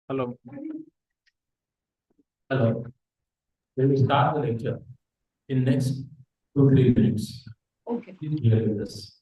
Hello. Hello. We will start the lecture in next 2 3 minutes. Okay. Please bear with us.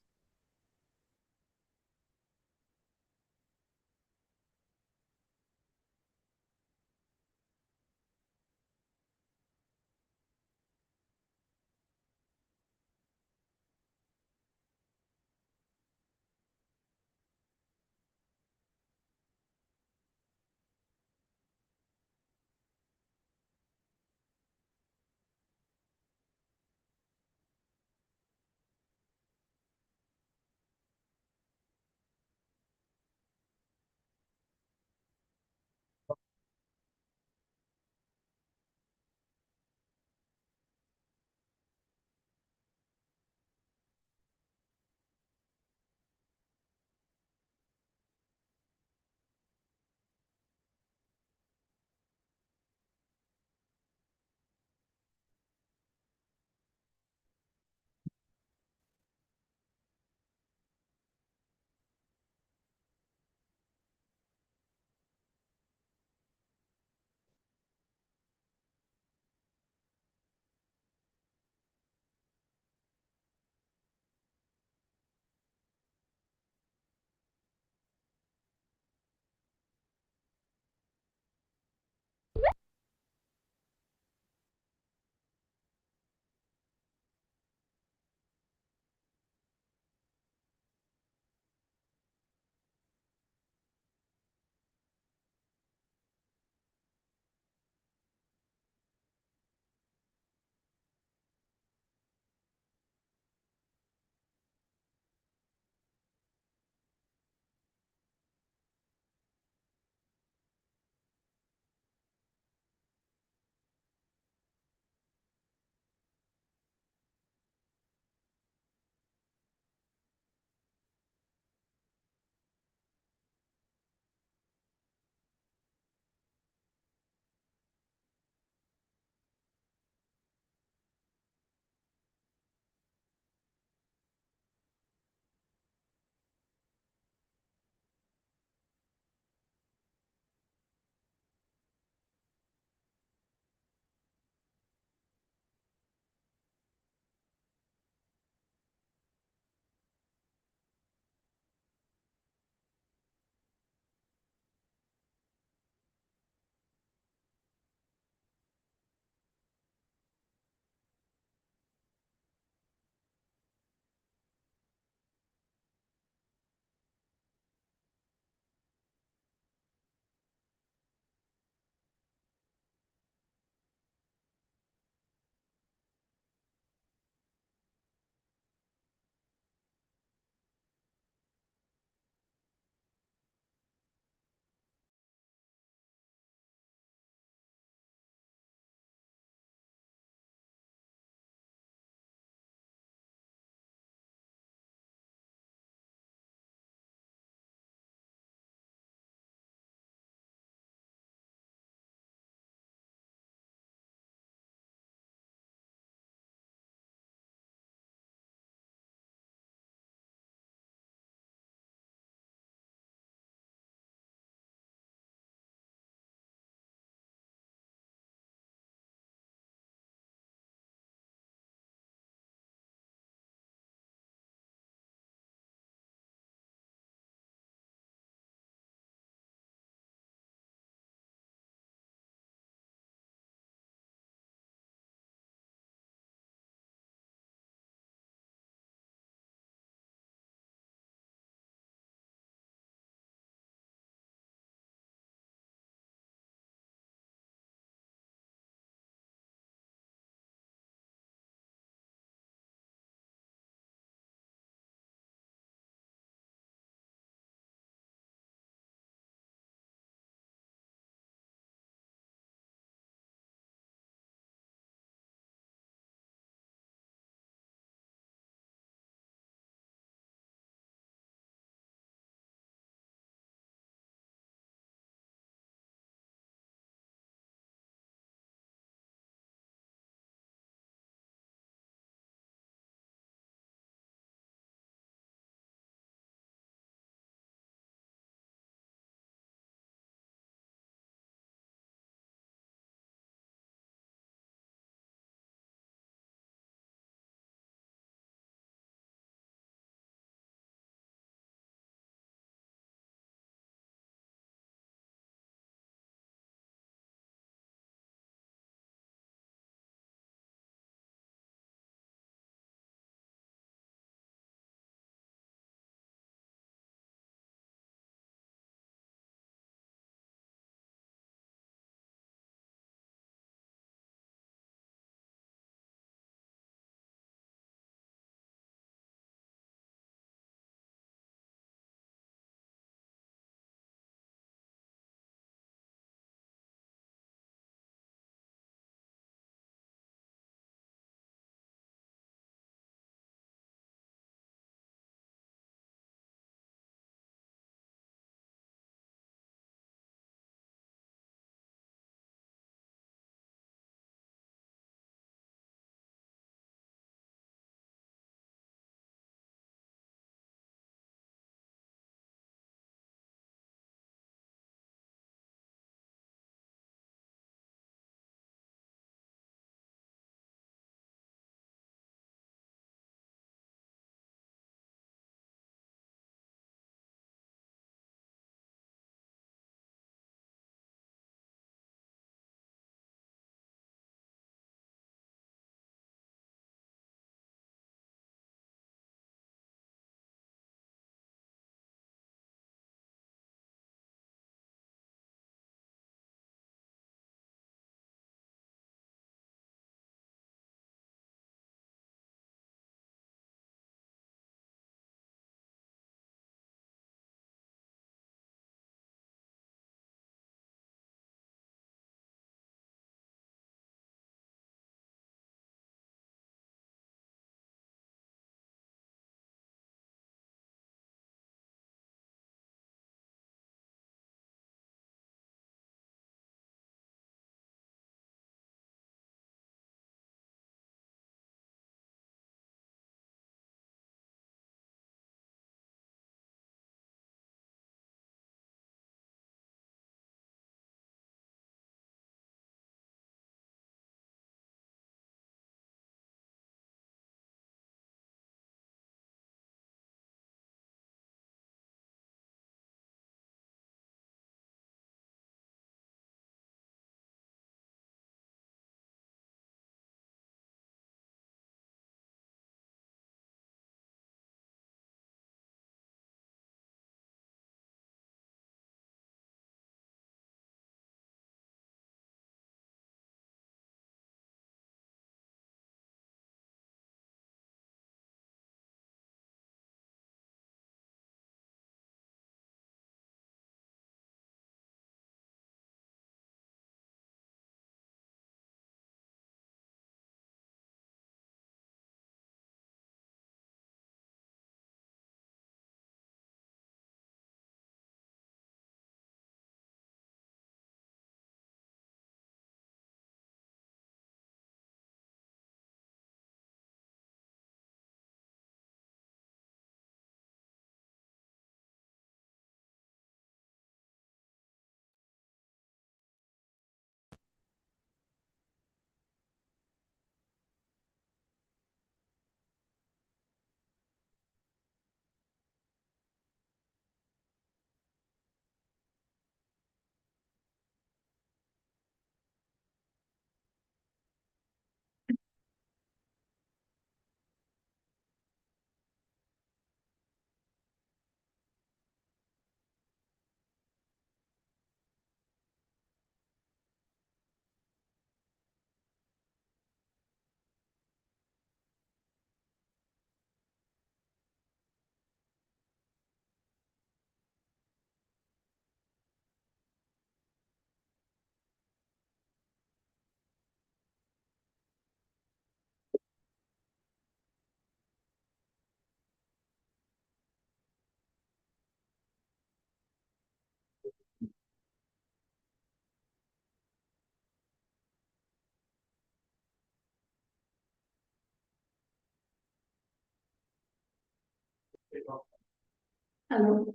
Hello,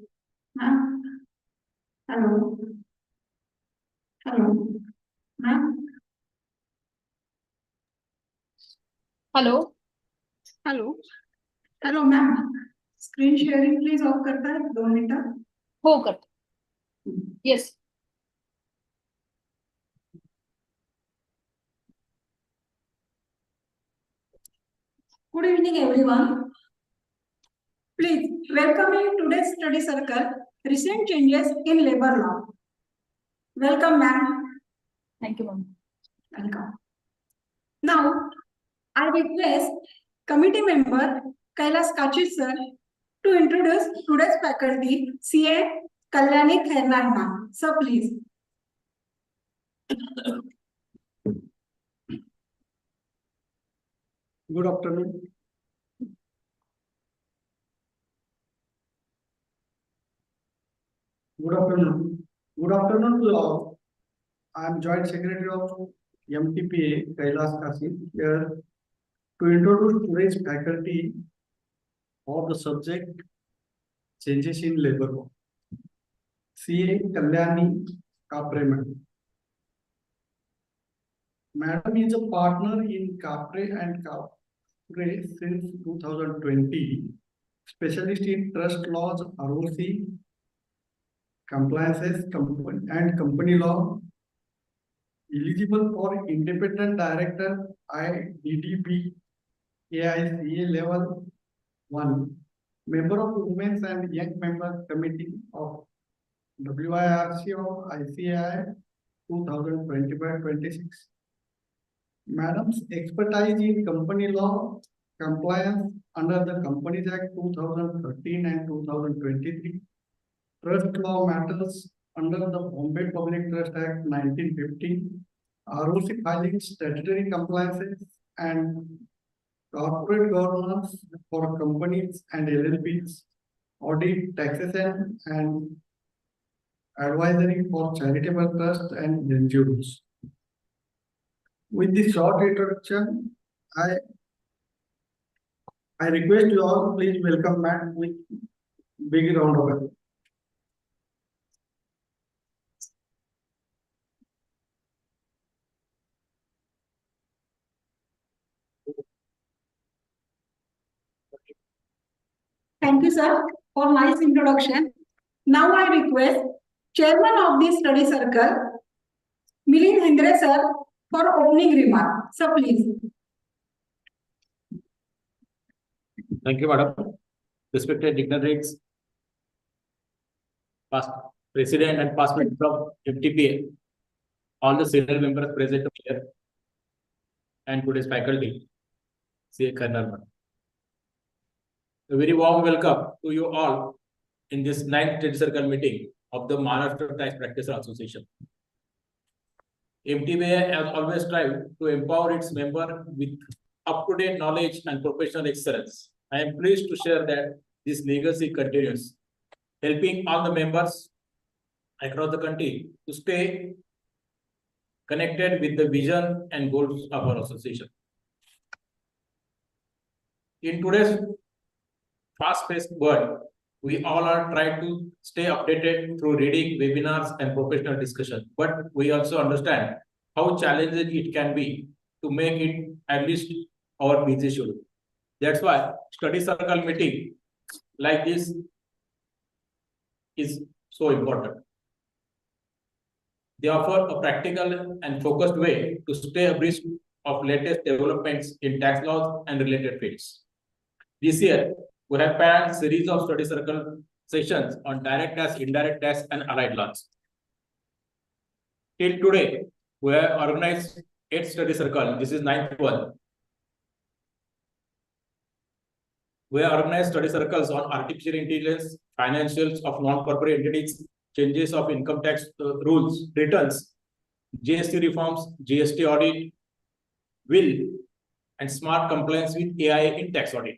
ma'am. Hello. Hello, ma'am. Hello Hello. Hello, ma'am. Screen sharing please off करता है 2 minute. हो कर yes Good evening, everyone. Please welcome in today's study circle. Recent changes in labor law. Welcome, ma'am. Thank you ma'am Welcome. Now, I request committee member Kailas Kachit sir to introduce today's faculty, CA Kalyani Khairnar ma'am. Sir, please. Good afternoon. Good afternoon. Good afternoon to all. I am Joint Secretary of MTPA, Kailas Kasim, here to introduce today's faculty of the subject changes in labor law. CA Kalyani Kapre Madam. Madam is a partner in Kapre and Kapre since 2020, specialist in trust laws, ROC, compliances, and company law, eligible for independent director IDDB AICA level 1, member of Women's and Young Members Committee of WIRC of ICAI 2025-26. Madam's expertise in company law, compliance under the Companies Act 2013 and 2023, trust law matters under the Bombay Public Trust Act 1915, ROC filing, statutory compliances, and corporate governance for companies and LLPs, audit, taxation, and advisory for charitable trust and NGOs. With this short introduction, I request you all please welcome Matt with big round of applause. Thank you, sir, for nice introduction. Now I request Chairman of the Study Circle, Milind Hendre sir, for opening remark. Sir, please. Thank you, madam. Respected dignitaries, past president and past members of MTPA, all the senior members present here, and today's faculty, CA Khairnar madam. A very warm welcome to you all in this 9th Study Circle meeting of the Maharashtra Tax Practitioner Association. MTPA has always strived to empower its members with up-to-date knowledge and professional excellence. I am pleased to share that this legacy continues, helping all the members across the country to stay connected with the vision and goals of our association. In today's fast-paced world, we all are trying to stay updated through reading, webinars, and professional discussion. But we also understand how challenging it can be to make it at least our busy schedule. That's why study circle meeting like this is so important. They offer a practical and focused way to stay abreast of latest developments in tax laws and related fields. This year, we have planned a series of study circle sessions on direct tax, indirect tax, and allied laws. Till today, we have organized 8 study circles. This is 9th one. We have organized study circles on artificial intelligence, financials of non-corporate entities, changes of income tax rules, returns, GST reforms, GST audit, will, and smart compliance with AI in tax audit.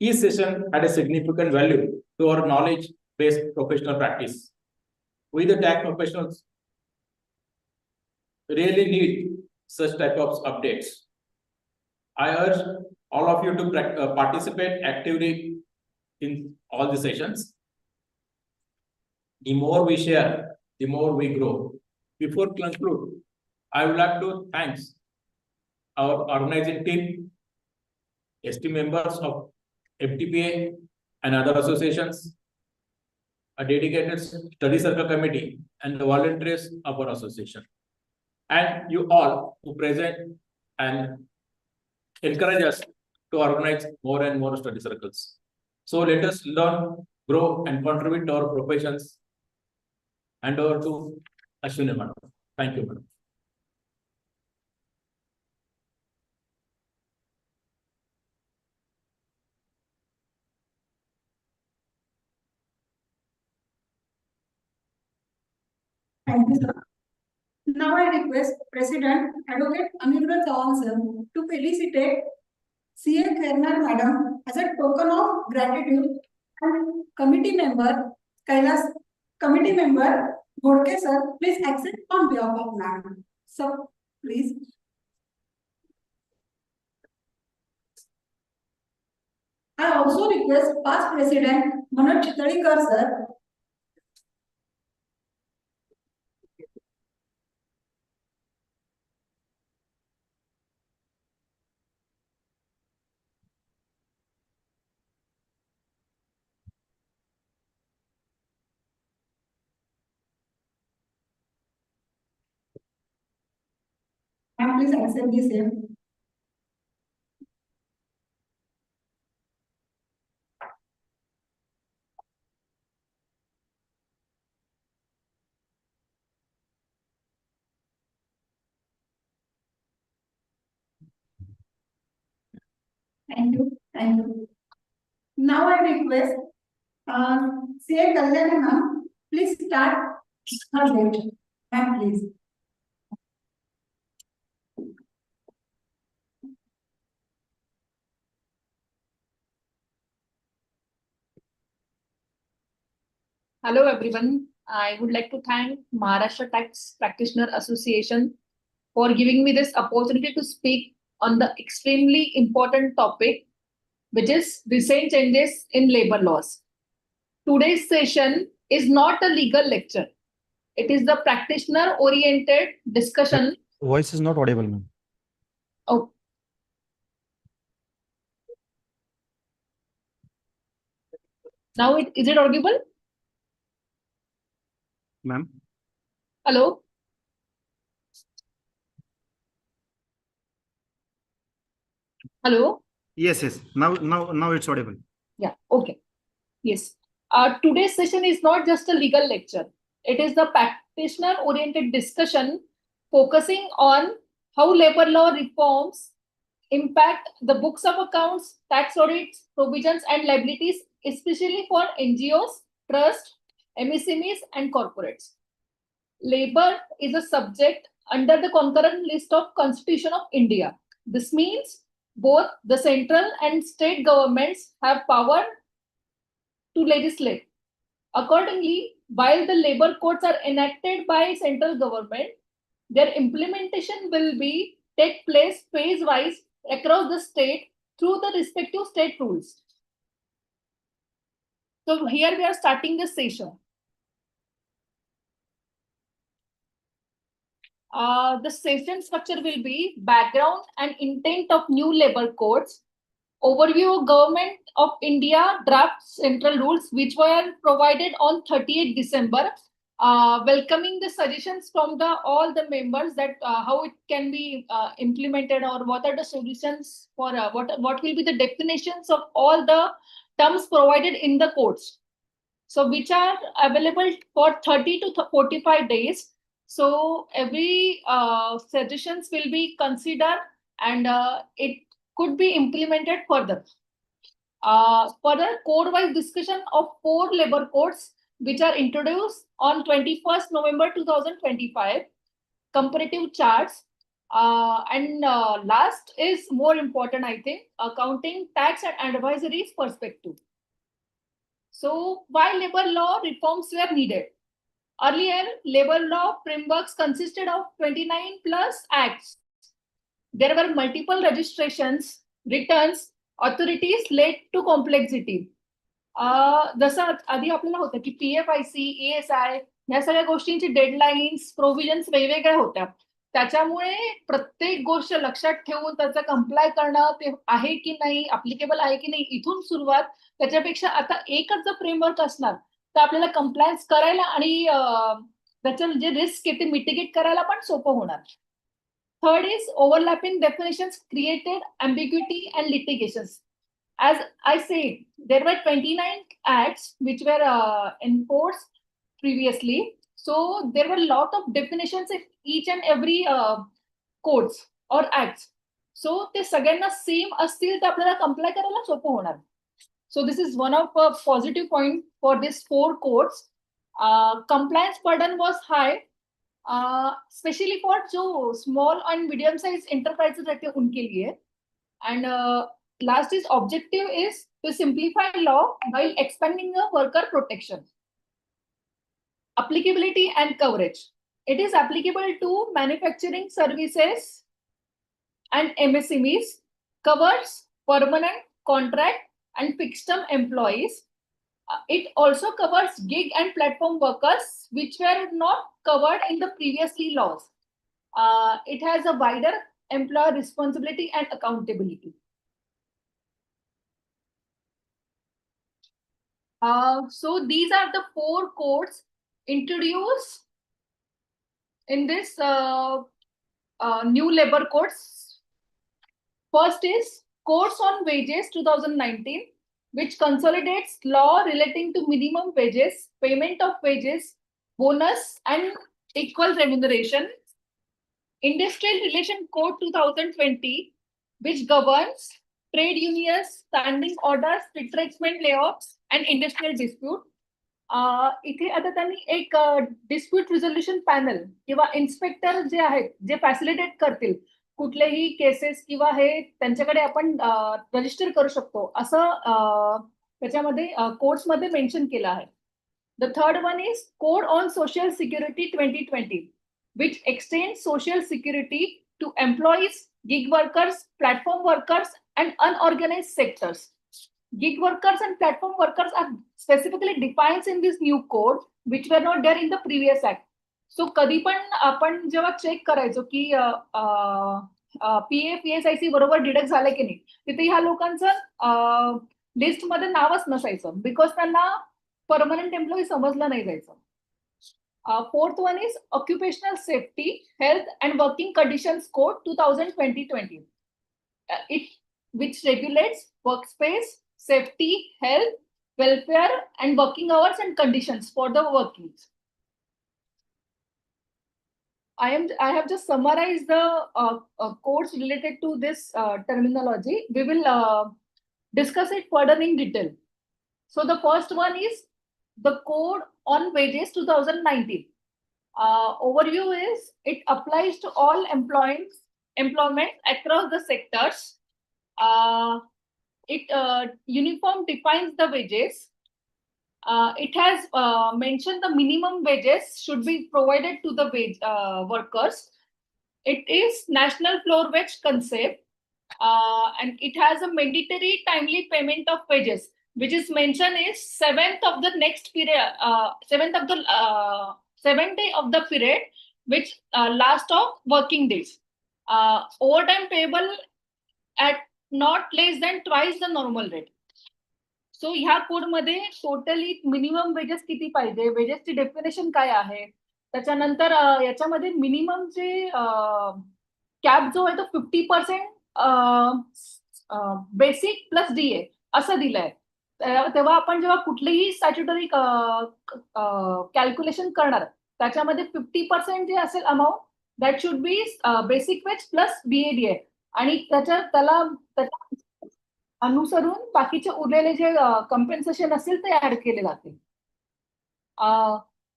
Each session had a significant value to our knowledge-based professional practice. We, the tax professionals, really need such type of updates. I urge all of you to participate actively in all the sessions. The more we share, the more we grow. Before conclude, I would like to thank our organizing team, ST members of FTPA and other associations, a dedicated study circle committee, and the volunteers of our association. And you all who present and encourage us to organize more and more study circles. So let us learn, grow, and contribute to our professions. Hand over to Ashwini Madam. Thank you, Madam. Thank you, sir. Now I request President Advocate Aniruddha Chauhan sir to felicitate CA Khairnar Madam as a token of gratitude and committee member Ghodke sir, please accept on behalf of Madam. So please. I also request past President Manoj Chitradkar sir and please accept the same. Thank you. Thank you. Now I request CA Kalyani ma'am, please start her date. Ma'am, please. Hello, everyone. I would like to thank Maharashtra Tax Practitioner Association for giving me this opportunity to speak on the extremely important topic, which is recent changes in labor laws. Today's session is not a legal lecture. It is the practitioner-oriented discussion. Voice is not audible, ma'am. Oh. Now, is it audible? Ma'am. Hello? Hello? Yes, yes. Now it's audible. Yeah, okay. Yes. Today's session is not just a legal lecture. It is the practitioner-oriented discussion focusing on how labor law reforms impact the books of accounts, tax audits, provisions, and liabilities, especially for NGOs, trusts, MSMEs, and corporates. Labor is a subject under the concurrent list of Constitution of India. This means both the central and state governments have power to legislate. Accordingly, while the labor codes are enacted by central government, their implementation will take place phase-wise across the state through the respective state rules. So here we are starting the session. The session structure will be background and intent of new labor codes, overview of Government of India draft central rules which were provided on 30th December, welcoming the suggestions from all the members that how it can be implemented, or what are the solutions for what will be the definitions of all the terms provided in the codes. So which are available for 30 to 45 days. So every suggestions will be considered and it could be implemented further. Further code-wise discussion of 4 labor codes which are introduced on 21st November 2025, comparative charts, and last is more important, I think, accounting, tax, and advisories perspective. So why labor law reforms were needed? Earlier, labor law frameworks consisted of 29 plus acts. There were multiple registrations, returns, authorities led to complexity. जसं आधी आपल्याला होतं की PFIC, ESI या सगळ्या गोष्टींची deadlines, provisions वेगवेगळ्या होत्या. त्याच्यामुळे प्रत्येक गोष्ट लक्षात ठेवून त्याचं कंप्लाय करणं ते आहे की नाही, अप्लिकेबल आहे की नाही, इथून सुरुवात. त्याच्यापेक्षा आता एकच जर फ्रेमवर्क असणार तर आपल्याला कंप्लायन्स करायला आणि त्याचं जे रिस्क आहे ते मिटिगेट करायला पण सोपं होणार. Third is overlapping definitions created ambiguity and litigations. As I said, there were 29 acts which were enforced previously. So there were a lot of definitions in each and every codes or acts. So ते सगळ्यांना same असतील तर आपल्याला comply करायला सोपं होणार. So this is one of a positive point for these 4 codes. Compliance burden was high, specially for जो small and medium size enterprises रहते हैं उनके लिए. And last is objective is to simplify law while expanding the worker protection. Applicability and coverage. It is applicable to manufacturing services and MSMEs, covers permanent, contract and fixed term employees. It also covers gig and platform workers which were not covered in the previously laws. It has a wider employer responsibility and accountability. So these are the 4 codes introduced in this new labor codes. First is Codes on Wages 2019, which consolidates law relating to minimum wages, payment of wages, bonus, and equal remuneration. Industrial Relation Code 2020, which governs trade unions, standing orders, retracement layoffs, and industrial dispute. इथे आता त्यांनी एक dispute resolution panel किंवा inspector जे आहेत जे facilitate करतील कुठलेही cases किंवा हे त्यांच्याकडे आपण रजिस्टर करू शकतो असं त्याच्यामध्ये कोड्समध्ये मेन्शन केलं आहे. The third one is code on social security 2020, which extends social security to employees, gig workers, platform workers, and unorganized sectors. Gig workers and platform workers are specifically defined in this new code, which were not there in the previous act. So कधी पण आपण जेव्हा check करायचो की PF ESIC बरोबर deduct झालं की नाही, तिथे ह्या लोकांचं लिस्टमध्ये नावच नसायचं बिकॉज त्यांना परमनंट एम्प्लॉई समजलं नाही जायचं. Fourth one is Occupational Safety, Health and Working Conditions Code 2020, which regulates workspace, safety, health, welfare, and working hours and conditions for the workers. I have just summarized the codes related to this terminology. We will discuss it further in detail. So the first one is the Code on Wages 2019. Overview is it applies to all employment across the sectors. It uniform defines the wages. It has mentioned the minimum wages should be provided to the wage workers. It is national floor wage concept, and it has a mandatory timely payment of wages, which is mentioned is 7th of the next period, 7th of the 7th day of the period, which last of working days. Overtime payable at not less than twice the normal rate. सो ह्या कोडमध्ये totally minimum wages किती पाहिजे, वेजेसची definition काय आहे, त्याच्यानंतर याच्यामध्ये minimum जे cap जो आहे तो 50% बेसिक प्लस DA असं दिलंय. तेव्हा आपण जेव्हा कुठलीही स्टॅच्युटरी कॅल्क्युलेशन करणार त्याच्यामध्ये 50% जे असेल amount that should be basic veg plus DA आणि त्याला अनुसरून बाकीचे उरलेले जे कम्पेन्सेशन असेल ते ऍड केले जातील.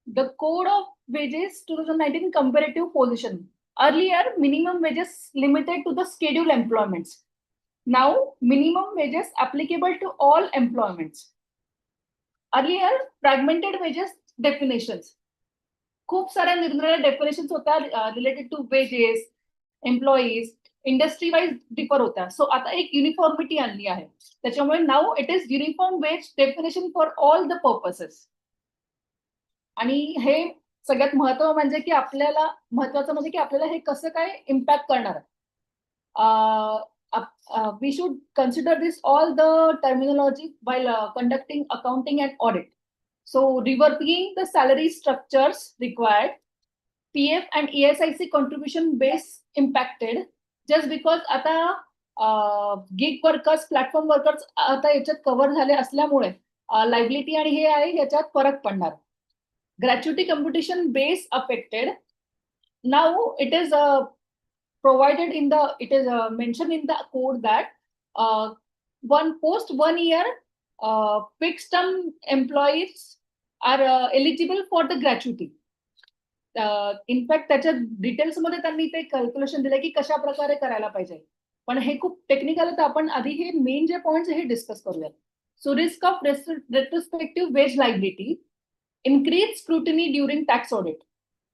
The code of wages 2019 comparative position. Earlier, minimum wages limited to the scheduled employments. Now, minimum wages applicable to all employments. Earlier, fragmented wages definitions. खूप साऱ्या निरनिराळ्या डेफिनेशन्स होत्या related to wages, employees, industry wise differ होत्या. So आता एक uniformity आणली आहे. त्याच्यामुळे now it is uniform wage definition for all the purposes. आणि हे सगळ्यात महत्व म्हणजे की आपल्याला महत्वाचं म्हणजे की आपल्याला हे कसं काय इम्पॅक्ट करणार आहे. We should consider this all the terminology while conducting accounting and audit. So reworking the salary structures required, PF and ESIC contribution base impacted just because आता gig workers, platform workers आता याच्यात cover झाले असल्यामुळे liability आणि हे आहे ह्याच्यात फरक पडणार. Gratuity computation base affected. Now it is provided in the, it is mentioned in the code that one post 1 year fixed term employees are eligible for the gratuity. In fact त्याच्या details मध्ये त्यांनी ते calculation दिले की कशा प्रकारे करायला पाहिजे. पण हे खूप टेक्निकल आहे, तर आपण आधी हे मेन जे पॉइंट्स हे डिस्कस करूया. So risk of retrospective wage liability, increase scrutiny during tax audit.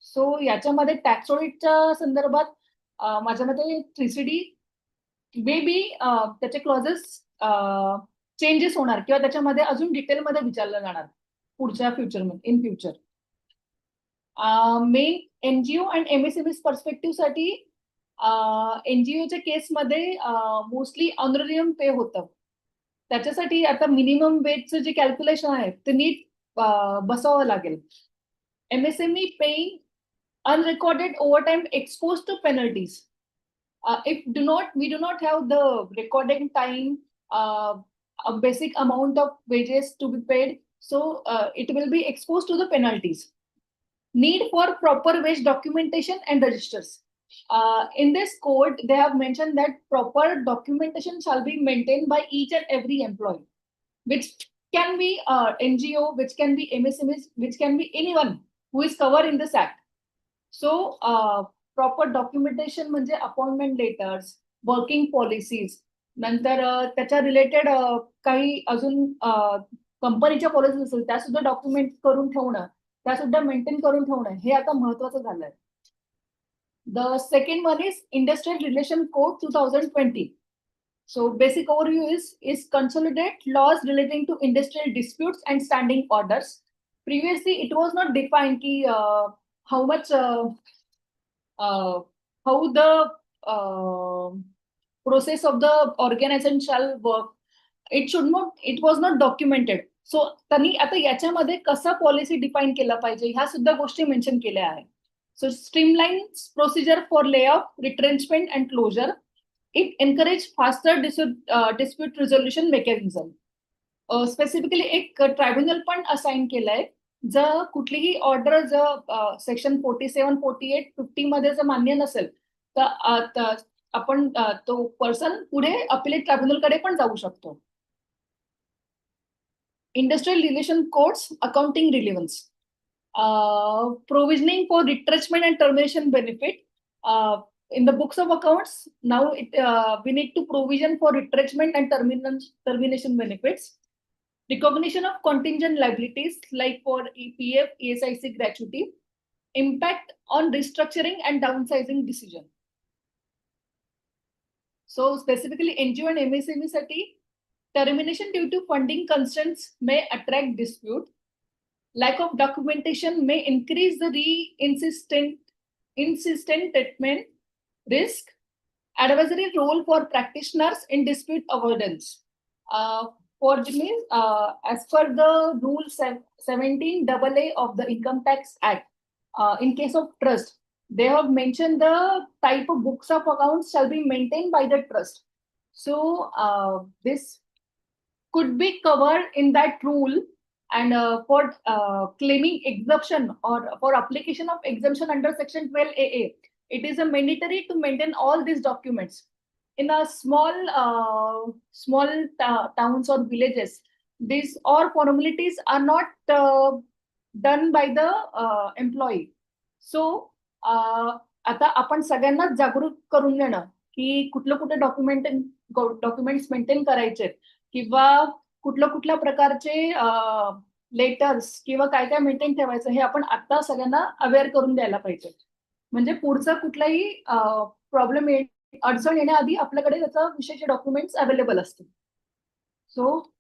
So याच्यामध्ये टॅक्स ऑडिटच्या संदर्भात माझ्या मते 3CD मे बी त्याचे क्लॉजेस चेंजेस होणार किंवा त्याच्यामध्ये अजून डिटेलमध्ये विचारलं जाणार पुढच्या फ्युचरमध्ये in future. Main NGO and MSME perspective साठी एनजीओच्या केसमध्ये मोस्टली ऑनरेरियम पे होतं. त्याच्यासाठी आता मिनिमम वेजचं जे कॅल्क्युलेशन आहे ते नीट बसवावं लागेल. MSME paying unrecorded overtime exposed to penalties. If we do not have the recording time, a basic amount of wages to be paid, so it will be exposed to the penalties. Need for proper wage documentation and registers. In this code, they have mentioned that proper documentation shall be maintained by each and every employee, which can be NGO, which can be MSMEs, which can be anyone who is covered in this act. So proper documentation म्हणजे appointment letters, working policies, नंतर त्याच्या related काही अजून कंपनीच्या policies असेल त्या सुद्धा document करून ठेवणं, त्या सुद्धा मेंटेन करून ठेवणं हे आता महत्वाचं झालंय. The second one is industrial relation code 2020. So basic overview is consolidate laws relating to industrial disputes and standing orders. Previously it was not defined ki how much how the process of the organization shall work. It was not documented. So त्यांनी आता याच्यामध्ये कसा policy define केला पाहिजे ह्या सुद्धा गोष्टी mention केल्या आहेत. So streamline procedure for layoff, retrenchment and closure. It encourage faster dispute resolution mechanism. Specifically एक ट्रायब्युनल पण असाइन केलंय. जर कुठलीही ऑर्डर जर सेक्शन 47, 48, 50 मध्ये जर मान्य नसेल तर आपण तो पर्सन पुढे अपिलेट ट्रायब्युनलकडे पण जाऊ शकतो. Industrial relation codes, accounting relevance, provisioning for retrenchment and termination benefit. In the books of accounts, now we need to provision for retrenchment and termination benefits. Recognition of contingent liabilities like for EPF, ESIC gratuity. Impact on restructuring and downsizing decision. So specifically NGO and MSME sati, termination due to funding constraints may attract dispute. Lack of documentation may increase the insistent treatment risk. Advisory role for practitioners in dispute avoidance. As per the rule 17AA of the Income Tax Act, in case of trust, they have mentioned the type of books of accounts shall be maintained by the trust. So this could be covered in that rule, and for claiming exemption or for application of exemption under section 12AA, it is a mandatory to maintain all these documents. In a small towns or villages, these all formalities are not done by the employee. So आता आपण सगळ्यांनाच जागरूक करून देणं की कुठले documents maintain करायचे किंवा कुठल्या प्रकारचे लेटर्स किंवा काय मेंटेन ठेवायचं हे आपण आता सगळ्यांना अवेअर करून द्यायला पाहिजे. म्हणजे पुढचा कुठलाही प्रॉब्लेम अडचण येण्याआधी आपल्याकडे त्याचा विषयाचे डॉक्युमेंट्स अवेलेबल असतील. सो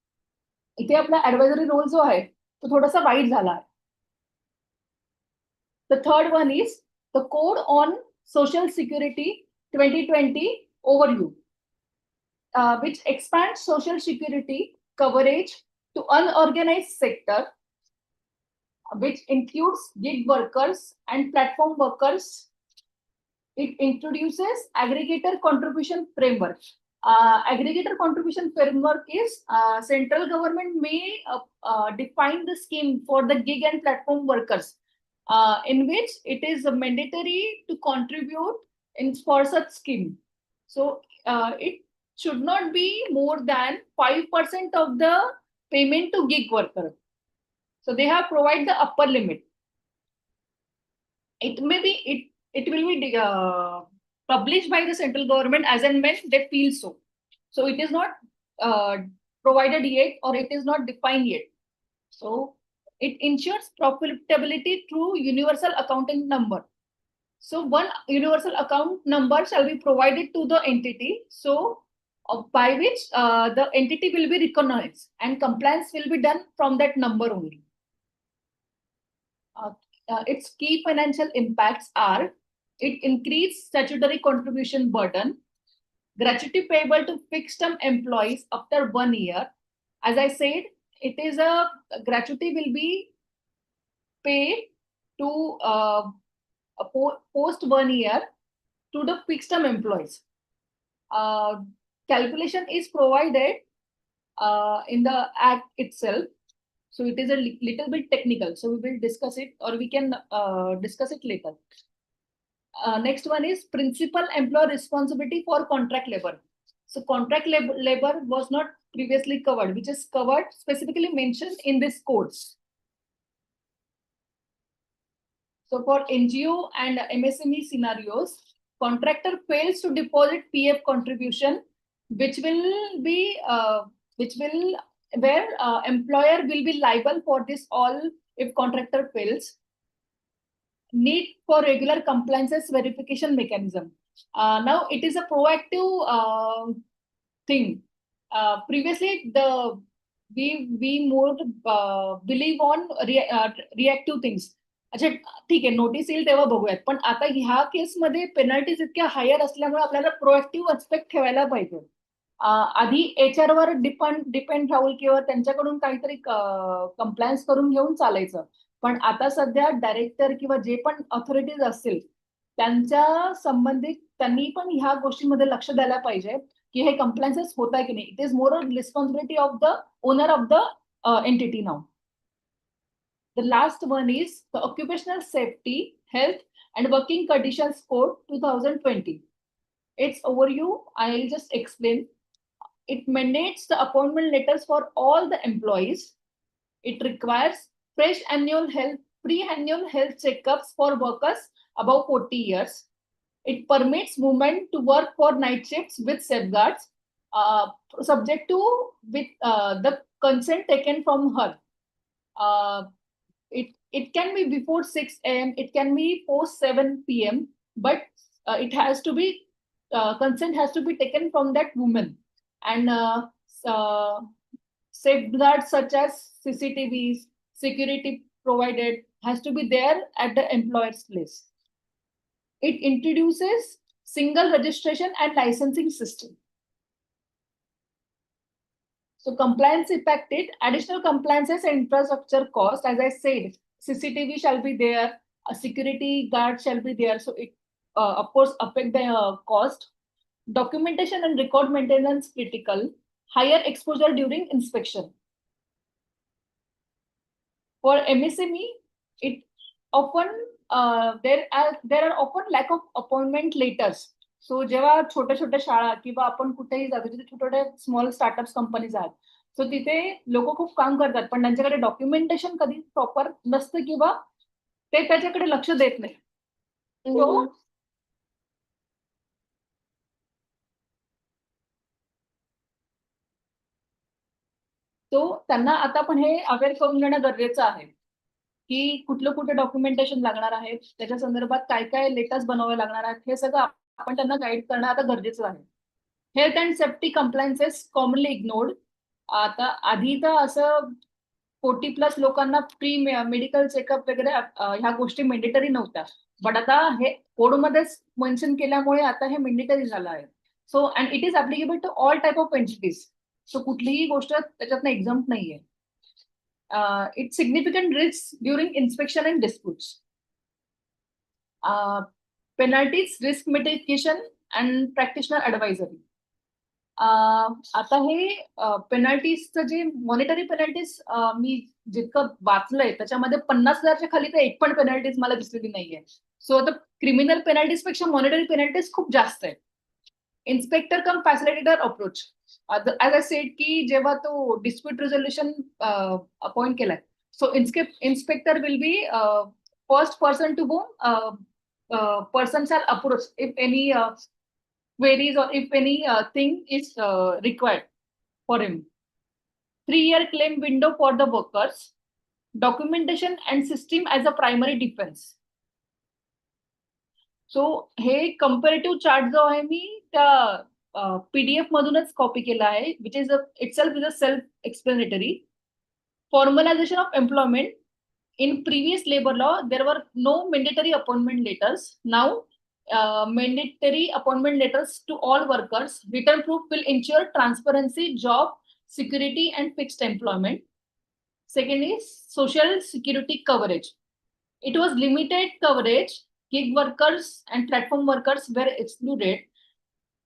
इथे आपला ऍडवायझरी रोल जो आहे तो थोडासा वाईट झाला आहे. The third one is the Code on Social Security 2020 overview, which expands social security coverage to unorganized sector, which includes gig workers and platform workers. It introduces aggregator contribution framework. Aggregator contribution framework is central government may define the scheme for the gig and platform workers, in which it is mandatory to contribute in for such scheme. So it should not be more than 5% of the payment to gig worker. So they have provided the upper limit. It may be it will be published by the central government as and when they feel so. So it is not provided yet, or it is not defined yet. So it ensures profitability through universal accounting number. So one universal account number shall be provided to the entity, so by which the entity will be recognized and compliance will be done from that number only. Its key financial impacts are: it increased statutory contribution burden, gratuity payable to fixed term employees after 1 year. As I said, it is a gratuity will be paid to post 1 year to the fixed term employees. Calculation is provided in the act itself. So it is a little bit technical. So we will discuss it, or we can discuss it later. Next one is principal employer responsibility for contract labor. So contract labor was not previously covered, which is covered, specifically mentioned in this codes. So for NGO and MSME scenarios, contractor fails to deposit PF contribution, which will be where employer will be liable for this all if contractor fails. Need for regular compliances verification mechanism. Now it is a proactive thing. Previously we more believe on reactive things. अच्छा ठीक आहे, notice येईल तेव्हा बघूयात, पण आता ह्या केसमध्ये पेनल्टीज इतक्या हायर असल्यामुळे आपल्याला प्रोएक्टिव्ह अस्पेक्ट ठेवायला पाहिजे. आधी HR वर डिपेंड राहून किंवा त्यांच्याकडून काहीतरी कंप्लायन्स करून घेऊन चालायचं, पण आता सध्या डायरेक्टर किंवा जे पण ऑथॉरिटीज असतील त्यांच्या संबंधित त्यांनी पण ह्या गोष्टींमध्ये लक्ष द्यायला पाहिजे की हे कंप्लायन्सेस होत आहे की नाही. It is more responsibility of the owner of the entity now. The last one is the Occupational Safety, Health and Working Conditions Code 2020. Its overview, I'll just explain. It mandates the appointment letters for all the employees. It requires fresh pre-annual health checkups for workers above 40 years. It permits movement to work for night shifts with safeguards, subject to the consent taken from her. It can be before 6 a.m. It can be post 7 p.m. But it has to be consent has to be taken from that woman, and safeguards such as CCTVs, security provided has to be there at the employer's place. It introduces single registration and licensing system. So compliance impacted, additional compliances and infrastructure cost. As I said, CCTV shall be there, a security guard shall be there. So it, of course, affect the cost. Documentation and record maintenance critical, higher exposure during inspection. For MSME, it often there are often lack of appointment letters. सो जेव्हा छोट्या छोट्या शाळा किंवा आपण कुठेही जातो तिथे छोट्या छोट्या स्मॉल स्टार्टअप कंपनीज आहेत, सो तिथे लोक खूप काम करतात पण त्यांच्याकडे डॉक्युमेंटेशन कधी प्रॉपर नसतं किंवा ते त्याच्याकडे लक्ष देत नाही. तो त्यांना आता पण हे अवेअर करून घेणं गरजेचं आहे की कुठलं कुठे डॉक्युमेंटेशन लागणार आहे, त्याच्या संदर्भात काय काय लेटर्स बनवावे लागणार आहेत, हे सगळं आपण त्यांना गाईड करणं आता गरजेचं आहे. Health and safety compliances commonly ignored. आता आधी तर असं 40+ लोकांना फ्री मेडिकल चेकअप वगैरे ह्या गोष्टी मेंडेटरी नव्हत्या. बट आता हे कोडमध्येच मेन्शन केल्यामुळे आता हे मेंडेटरी झालं आहे. So and it is applicable to all type of entities. So कुठलीही गोष्ट त्याच्यातनं एक्झाम्प्ट नाहीये. It significant risk during inspection and disputes. Penalties, risk mitigation and practitioner advisory. आता हे पेनल्टीजचं जे मॉनिटरी पेनल्टीज मी जितकं वाचलंय त्याच्यामध्ये 50,000च्या खाली तर एक पण पेनल्टीज मला दिसलेली नाहीये. सो आता क्रिमिनल पेनल्टीज पेक्षा मॉनिटरी पेनल्टीज खूप जास्त आहे. Inspector cum facilitator approach. As I said की जेव्हा तो डिस्प्यूट रिझोल्युशन अपॉइंट केलाय, so inspector will be first person to whom persons are approached if any queries or if any thing is required for him. 3-year claim window for the workers. Documentation and system as a primary defense. So हे comparative chart जो आहे मी त्या PDF मधूनच copy केला आहे, which is itself is a self-explanatory. Formalization of employment. In previous labor law, there were no mandatory appointment letters. Now, mandatory appointment letters to all workers. Written proof will ensure transparency, job security, and fixed employment. Second is social security coverage. It was limited coverage. Gig workers and platform workers were excluded.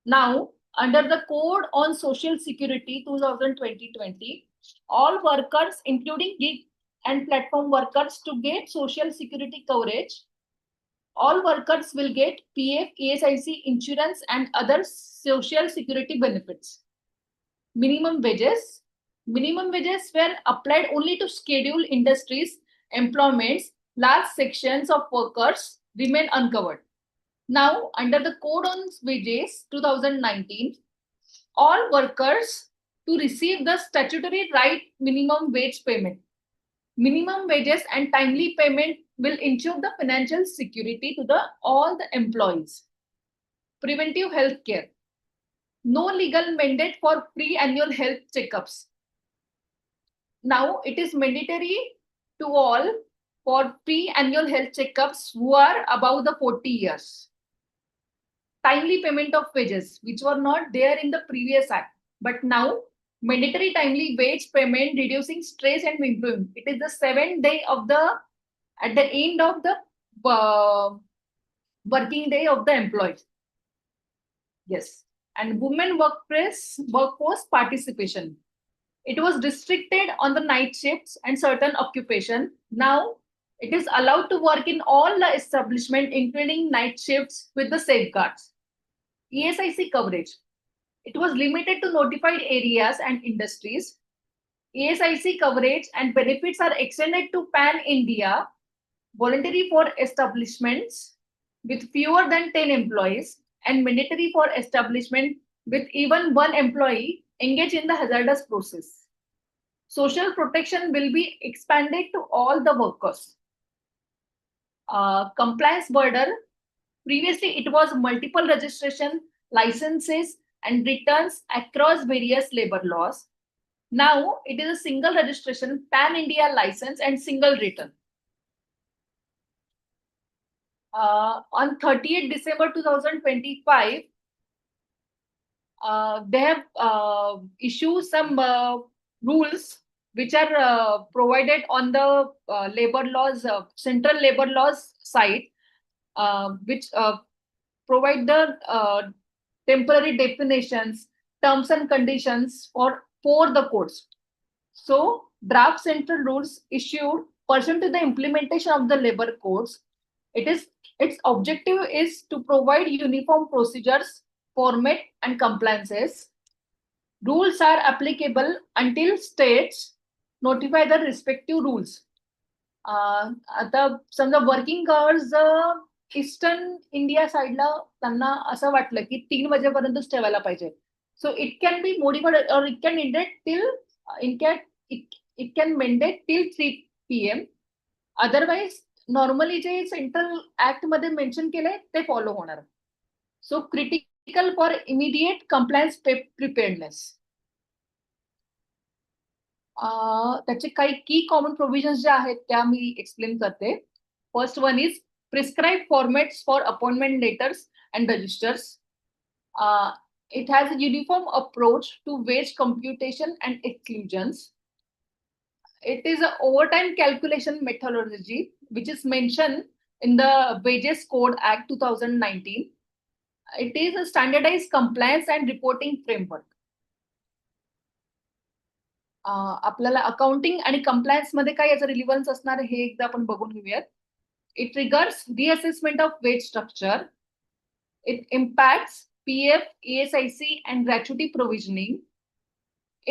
Now, under the Code on Social Security 2020, all workers, including gig and platform workers, to get social security coverage, all workers will get PF, ESIC, insurance and other social security benefits. Minimum wages. Minimum wages were applied only to scheduled industries, employments. Large sections of workers remain uncovered. Now, under the Code on Wages 2019, all workers to receive the statutory right minimum wage payment. Minimum wages and timely payment will ensure the financial security to all the employees. Preventive health care. No legal mandate for pre-annual health checkups. Now it is mandatory to all for pre-annual health checkups who are above the 40 years. Timely payment of wages, which were not there in the previous act, but now mandatory timely wage payment, reducing stress and improvement. It is the 7th day of at the end of the working day of the employee. Yes. And women workforce participation. It was restricted on the night shifts and certain occupation. Now it is allowed to work in all the establishment, including night shifts, with the safeguards. ESIC coverage. It was limited to notified areas and industries. ESIC coverage and benefits are extended to pan-India, voluntary for establishments with fewer than 10 employees, and mandatory for establishment with even 1 employee engaged in the hazardous process. Social protection will be expanded to all the workers. Compliance burden. Previously, it was multiple registration, licenses, and returns across various labor laws. Now it is a single registration, pan-India license, and single return. On 30th December 2025, they have issued some rules which are provided on the labor laws, central labor laws site, which provide the temporary definitions, terms and conditions for the codes. So draft central rules issued pursuant to the implementation of the labor codes. Its objective is to provide uniform procedures, format and compliances. Rules are applicable until states notify the respective rules. आता समजा working hours eastern India साइडला त्यांना असं वाटलं की 3 वाजेपर्यंतच ठेवायला पाहिजे. So it can be मोडिफाईड और it can it can mandate till 3 PM. Otherwise normally J central act मध्ये मेन्शन केलंय ते फॉलो होणार. So critical for immediate compliance preparedness. त्याचे काही की कॉमन प्रोव्हिजन्स जे आहेत त्या मी एक्सप्लेन करते. First one is prescribe formats for appointment letters and registers. It has a uniform approach to wage computation and exclusions. It is an overtime calculation methodology which is mentioned in the Wages Code Act 2019. It is a standardized compliance and reporting framework. आपल्याला accounting आणि compliance मध्ये काय याचं relevance असणार हे एकदा आपण बघून घेऊयात. It triggers reassessment of wage structure. It impacts PF, ESIC and gratuity provisioning.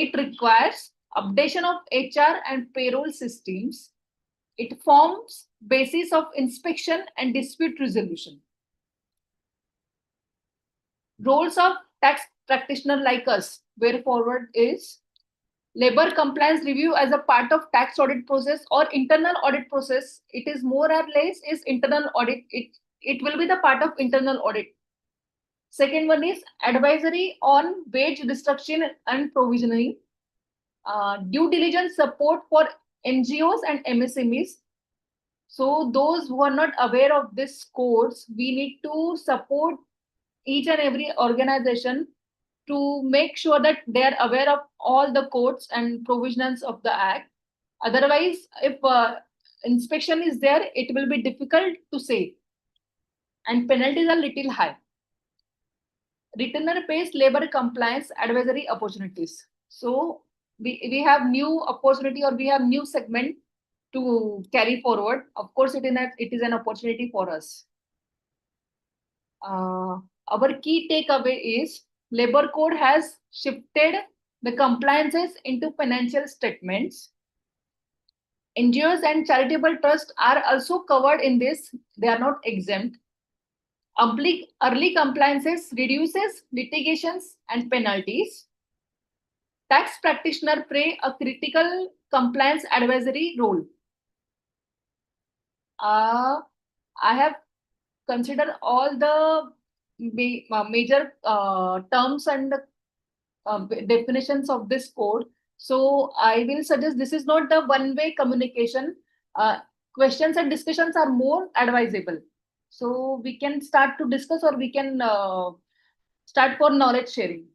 It requires updation of HR and payroll systems. It forms basis of inspection and dispute resolution. Roles of tax practitioner like us, where forward is labor compliance review as a part of tax audit process or internal audit process. It is more or less is internal audit. It will be the part of internal audit. Second one is advisory on wage destruction and provisioning. Due diligence support for NGOs and MSMEs. So those who are not aware of this codes, we need to support each and every organization to make sure that they are aware of all the codes and provisions of the act. Otherwise, if inspection is there, it will be difficult to say, and penalties are little high. Retainer pays labor compliance advisory opportunities. So we have new opportunity or we have new segment to carry forward. Of course, it is an opportunity for us. Our key takeaway is labor code has shifted the compliances into financial statements. NGOs and charitable trusts are also covered in this. They are not exempt. Early compliances reduces litigations and penalties. Tax practitioner play a critical compliance advisory role. I have considered all the major terms and definitions of this code. So I will suggest this is not the one-way communication. Questions and discussions are more advisable. So we can start to discuss or we can start for knowledge sharing.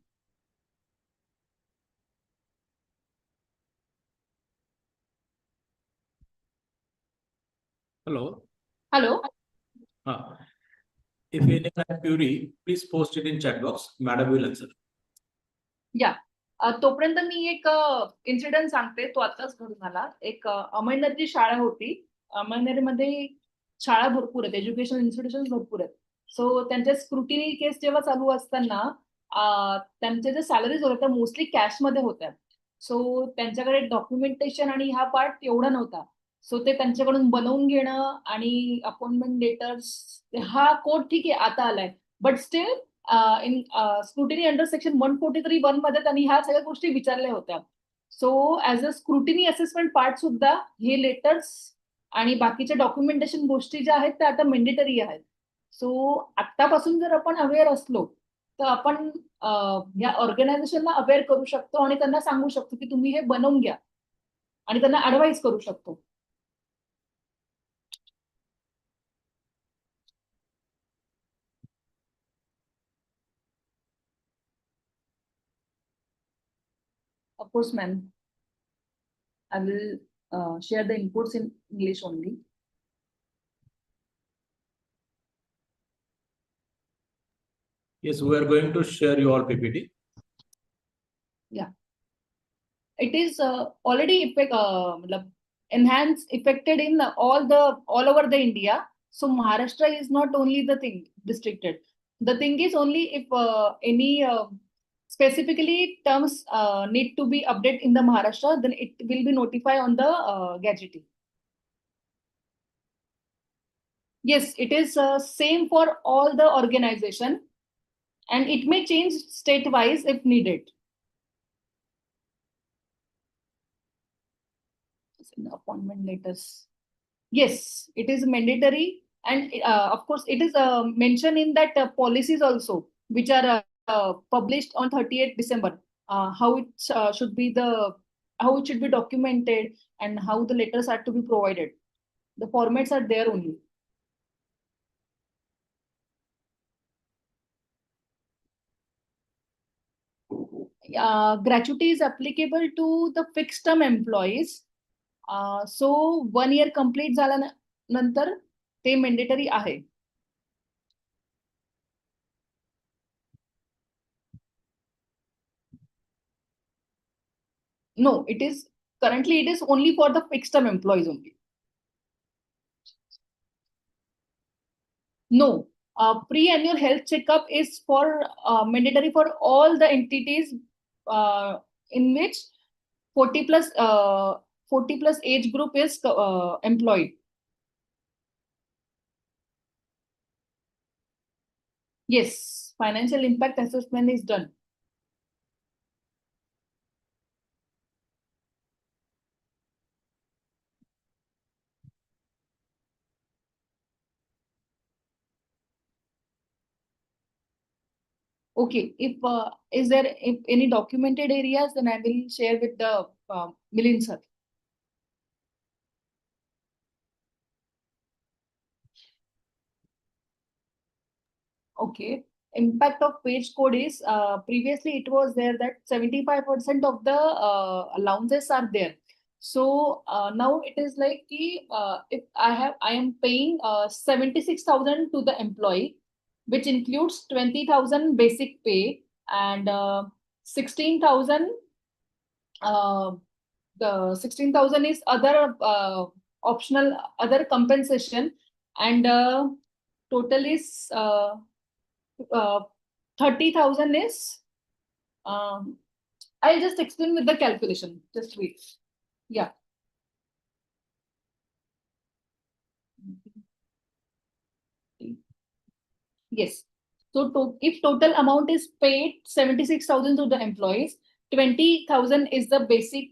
Hello. Hello. If any have query, please post it in chat box. Madam will answer. तोपर्यंत मी एक incident सांगते. तो आताच घडून आला. एक अमळनेरची शाळा होती. अमळनेरमध्ये शाळा भरपूर आहेत, एज्युकेशन इन्स्टिट्यूशन भरपूर आहेत. सो त्यांच्या स्क्रुटिनी केस जेव्हा चालू असताना त्यांचे जे सॅलरीज होत्या त्या मोस्टली कॅशमध्ये होत्या. सो त्यांच्याकडे डॉक्युमेंटेशन आणि हा पार्ट एवढा नव्हता. सो ते त्यांच्याकडून बनवून घेणं आणि अपॉइंटमेंट लेटर्स, हा कोड ठीक आहे आता आलाय, but still in scrutiny under section 143(1) मध्ये त्यांनी ह्या सगळ्या गोष्टी विचारल्या होत्या. So as a scrutiny assessment part सुद्धा हे लेटर्स आणि बाकीच्या डॉक्युमेंटेशन गोष्टी ज्या आहेत त्या आता मेंडेटरी आहेत. सो आतापासून जर आपण अवेअर असलो तर आपण या ऑर्गनायझेशनला अवेअर करू शकतो आणि त्यांना सांगू शकतो की तुम्ही हे बनवून घ्या आणि त्यांना ऍडवाइस करू शकतो. Of course, ma'am. I will share the inputs in English only. Yes, we are going to share your PPT. It is already enhanced, affected in all over the India. So Maharashtra is not only the thing restricted. The thing is only if any specifically terms need to be updated in the Maharashtra, then it will be notified on the Gazetteer. Yes, it is same for all the organization, and it may change state-wise if needed. Appointment letters. Yes, it is mandatory And of course, it is mentioned in that policies also, which are published on 30th December, how it should be how it should be documented and how the letters are to be provided. The formats are there only. Gratuity is applicable to the fixed term employees. So 1 year complete झाल्यानंतर ते mandatory आहे. No, it is currently it is only for the fixed term employees only. No, pre-annual health checkup is for mandatory for all the entities in which 40 plus 40 plus age group is employed. Yes, financial impact assessment is done. Okay, if is there if any documented areas, then I will share with the Milind sir. Okay, impact of wage code is previously it was there that 75% of the allowances are there. So now it is like if I am paying 76,000 to the employee, which includes 20,000 basic pay and 16,000. The 16,000 is other optional other compensation, and total is 30,000 is I'll just explain with the calculation. Just wait. Yeah. Yes. So if total amount is paid 76,000 to the employees, 20,000 is the basic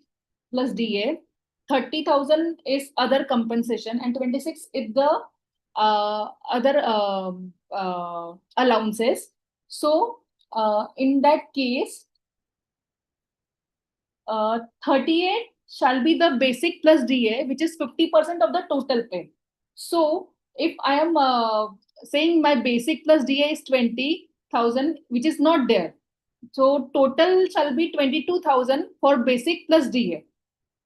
plus DA, 30,000 is other compensation, and 26 is the other allowances. So in that case, 38 shall be the basic plus DA, which is 50% of the total pay. So if I am saying my basic plus DA is 20,000, which is not there. So total shall be 22,000 for basic plus DA,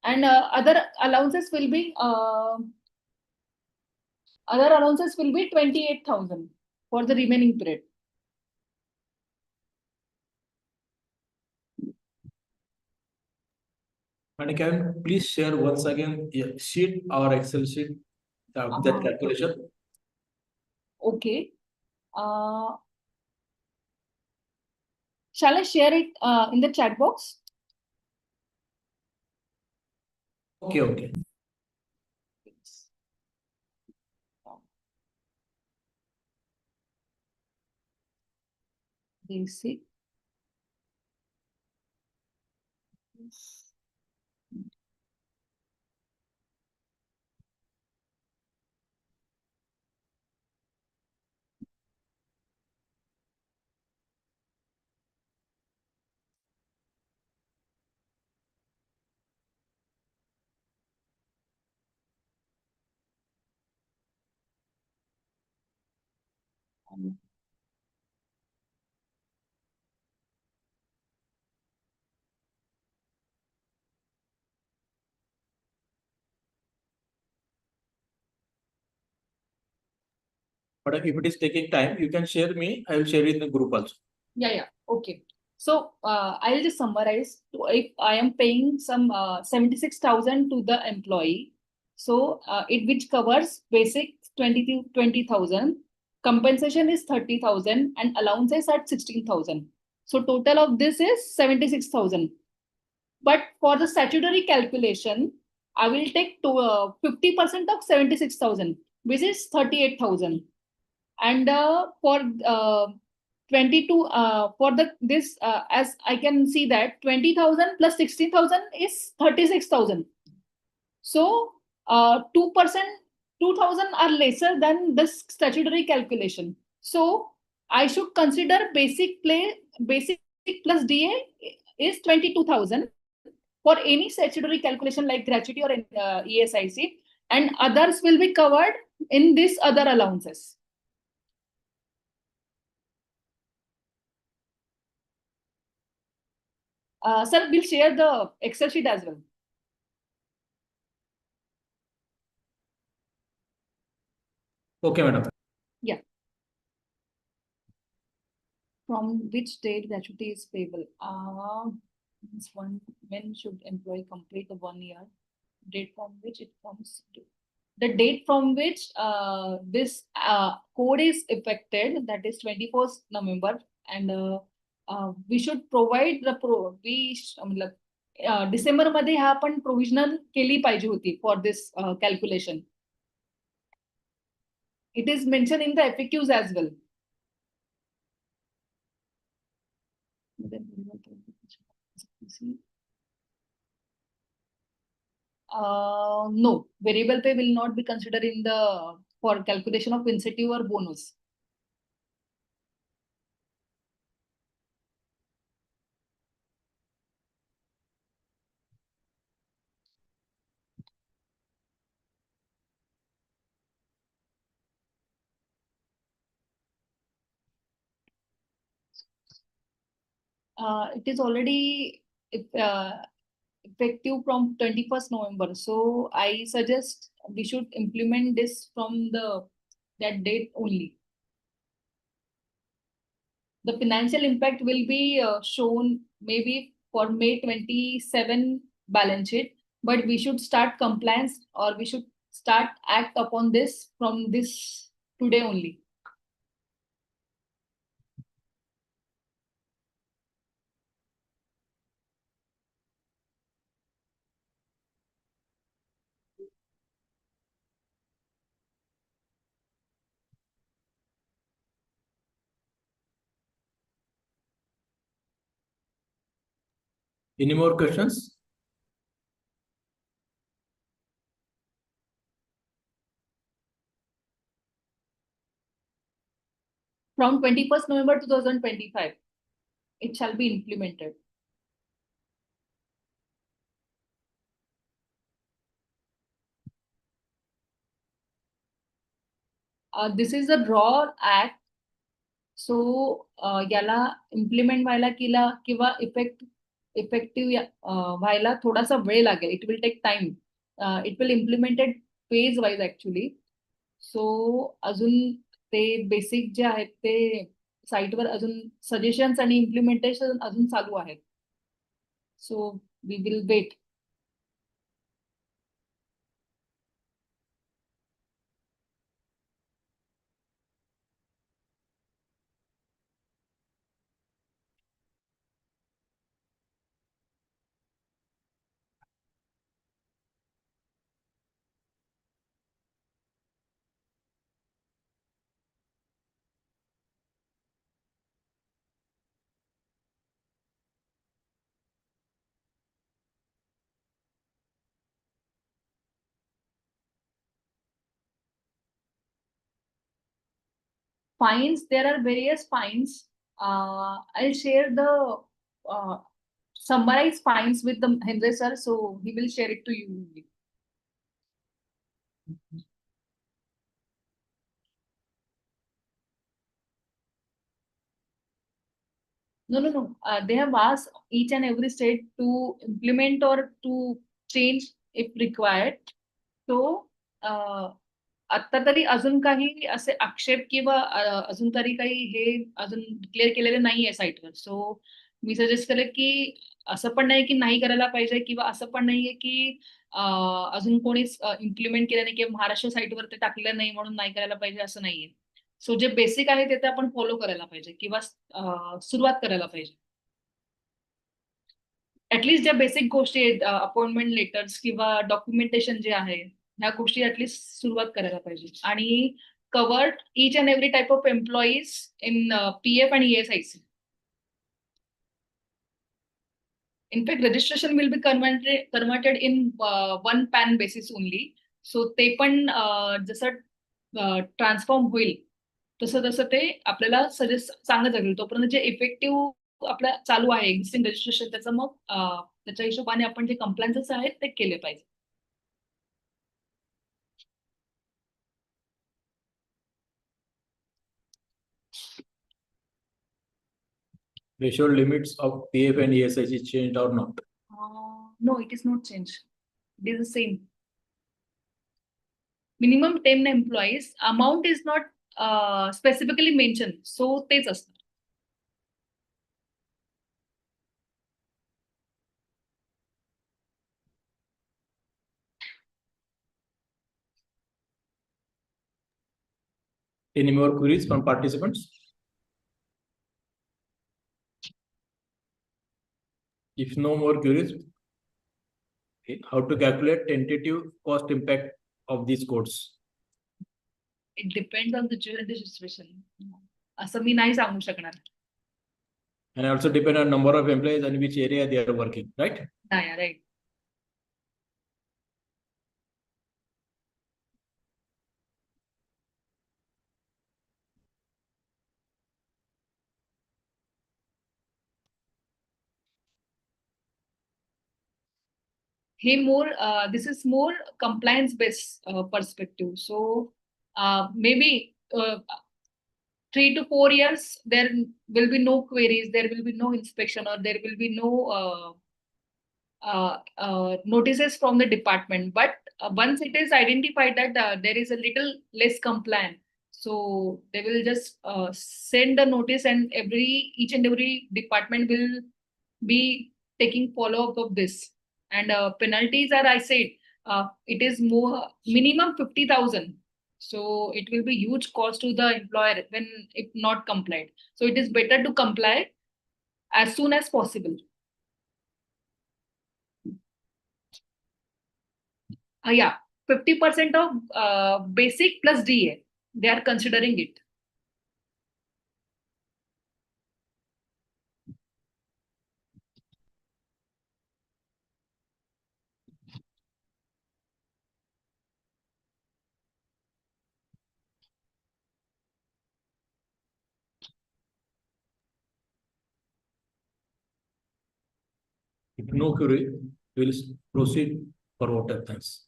and other allowances will be 28,000 for the remaining period. And can you please share once again a sheet or Excel sheet of that calculation? Okay. Shall I share it in the chat box? Okay, okay. Basic. But if it is taking time, you can share me. I will share it in the group also. Yeah. Okay. So I'll just summarize. If I am paying some 76,000 to the employee, so it which covers basic 20,000, compensation is 30,000, and allowances at 16,000. So total of this is 76,000. But for the statutory calculation, I will take to 50% of 76,000, which is 38,000. And for 22 for the this as I can see that 20,000 plus 16,000 is 36,000. So 2% 2,000 are lesser than this statutory calculation. So I should consider basic plus DA is 22,000 for any statutory calculation like gratuity or ESIC, and others will be covered in this other allowances. Sir, we'll share the Excel sheet as well. Okay, madam. From which date gratuity is payable? This one, when should employee complete the 1 year? Date from which it comes to. The date from which this code is effected, that is 21st November, and we should provide the December मध्ये हा आपण provisional केली पाहिजे होती for this calculation. It is mentioned in the FAQs as well. No, variable pay will not be considered in the for calculation of incentive or bonus. It is already effective from 21st November. So I suggest we should implement this from that date only. The financial impact will be shown maybe for May 27 balance sheet, but we should start compliance, or we should start act upon this from this today only. Any more questions? From 21st November 2025, it shall be implemented. This is a raw act. So याला implement व्हायला किंवा effective व्हायला थोडासा वेळ लागेल. It will take time. It will implemented phase wise actually. So अजून ते basic जे आहेत ते साइटवर अजून सजेशन्स आणि इम्प्लिमेंटेशन अजून चालू आहेत. So we will wait. Fines, there are various fines. I'll share the summarized fines with the Henry sir, so he will share it to you. No. They have asked each and every state to implement or to change if required. So आता तरी अजून काही असे आक्षेप किंवा अजून तरी काही हे अजून डिक्लेअर केलेले नाहीये साईटवर. सो मी सजेस्ट करेन की असं पण नाही की नाही करायला पाहिजे, किंवा असं पण नाहीये की अजून कोणीच इम्प्लिमेंट केलं नाही किंवा महाराष्ट्र साईटवर ते टाकलं नाही म्हणून नाही करायला पाहिजे असं नाहीये. सो जे बेसिक आहे ते आपण फॉलो करायला पाहिजे किंवा सुरुवात करायला पाहिजे. ऍटलीस्ट ज्या बेसिक गोष्टी आहेत, अपॉइंटमेंट लेटर्स किंवा डॉक्युमेंटेशन जे आहे, ह्या गोष्टी ऍटलीस्ट सुरुवात करायला पाहिजे. आणि covered each and every type of employees in PF and ESIC. In fact, registration will be converted in one PAN basis only. सो ते पण जसं ट्रान्सफॉर्म होईल तसं तसं ते आपल्याला सजेस्ट सांगत जाईल. तोपर्यंत जे इफेक्टिव्ह आपलं चालू आहे एक्झिस्टिंग रजिस्ट्रेशन त्याचं मग त्याच्या हिशोबाने आपण जे कंप्लायन्सेस आहेत ते केले पाहिजे. Threshold limits of PF and ESI is changed or not? No, it is not changed. It is the same. Minimum 10 employees. Amount is not specifically mentioned. So तेच असतं. Any more queries from participants? If no more queries, okay, how to calculate tentative cost impact of these codes? It depends on the situation. असं मी नाही सांगू शकणार. And also depend on number of employees and which area they are working, right? नाही, right. He more this is more compliance based perspective. So maybe 3 to 4 years there will be no queries, there will be no inspection, or there will be no notices from the department. But once it is identified that there is a little less compliant, so they will just send a notice, and each and every department will be taking follow up of this. And penalties are, I said, it is more minimum 50,000. So it will be huge cost to the employer when if not complied. So it is better to comply as soon as possible. Yeah, 50% of basic plus DA. They are considering it. If no query, we will proceed for vote of thanks.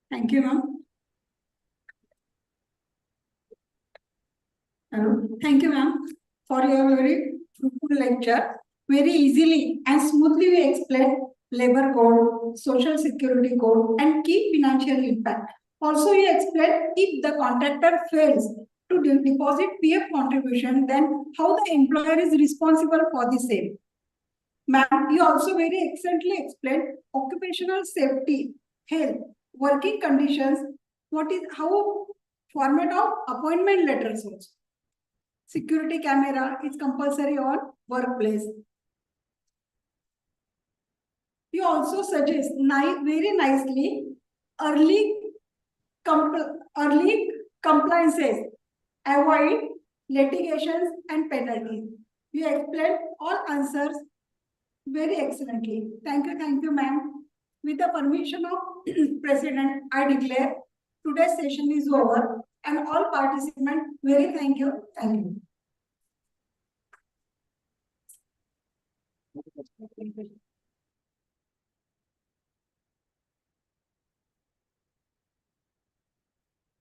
Thank you, ma'am. Thank you, ma'am, for your very fruitful lecture. Very easily and smoothly we explain labor code, social security code, and key financial impact. Also, you explain if the contractor fails to deposit PF contribution, then how the employer is responsible for the same. Ma'am, you also very excellently explained occupational safety, health, working conditions, how format of appointment letters also. Security camera is compulsory on workplace. You also suggest very nicely early compliances, avoid litigations and penalties. You explained all answers very excellently. Thank you, ma'am. With the permission of President, I declare today's session is over, and all participants, very thank you. Thank you.